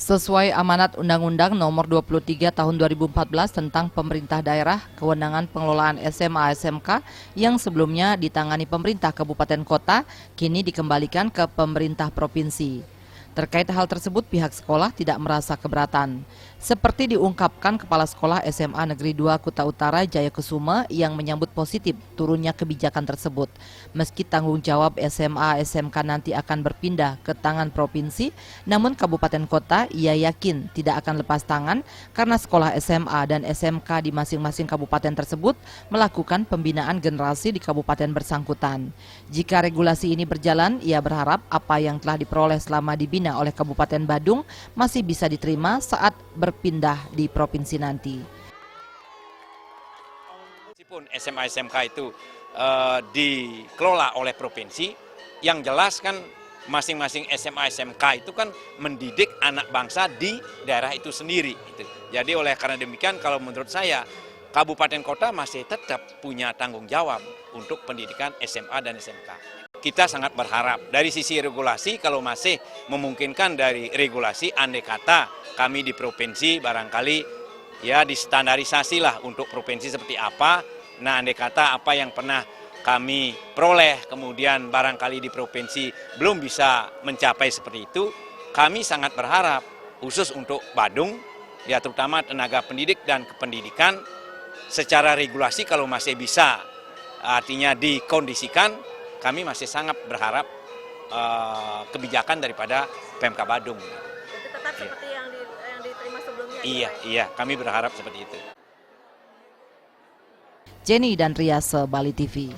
Sesuai amanat Undang-Undang Nomor 23 Tahun 2014 tentang Pemerintah Daerah, kewenangan pengelolaan SMA SMK yang sebelumnya ditangani pemerintah kabupaten kota kini dikembalikan ke pemerintah provinsi. Terkait hal tersebut, pihak sekolah tidak merasa keberatan. Seperti diungkapkan Kepala Sekolah SMA Negeri 2 Kuta Utara Jayakusuma yang menyambut positif turunnya kebijakan tersebut. Meski tanggung jawab SMA SMK nanti akan berpindah ke tangan provinsi, namun kabupaten kota ia yakin tidak akan lepas tangan karena sekolah SMA dan SMK di masing-masing kabupaten tersebut melakukan pembinaan generasi di kabupaten bersangkutan. Jika regulasi ini berjalan, ia berharap apa yang telah diperoleh selama dibina oleh Kabupaten Badung masih bisa diterima saat berpindah di provinsi nanti. Meskipun SMA SMK itu dikelola oleh provinsi, yang jelas kan masing-masing SMA SMK itu kan mendidik anak bangsa di daerah itu sendiri. Jadi oleh karena demikian, kalau menurut saya kabupaten kota masih tetap punya tanggung jawab untuk pendidikan SMA dan SMK. Kita sangat berharap dari sisi regulasi, kalau masih memungkinkan dari regulasi, andai kata kami di provinsi barangkali ya distandarisasi lah untuk provinsi seperti apa. Nah, andai kata apa yang pernah kami peroleh kemudian barangkali di provinsi belum bisa mencapai seperti itu, kami sangat berharap khusus untuk Badung, ya terutama tenaga pendidik dan kependidikan, secara regulasi kalau masih bisa artinya dikondisikan, kami masih sangat berharap kebijakan daripada PMK Badung. Jadi tetap seperti yang diterima sebelumnya? Iya, kami berharap seperti itu. Jenny dan Riase, Bali TV.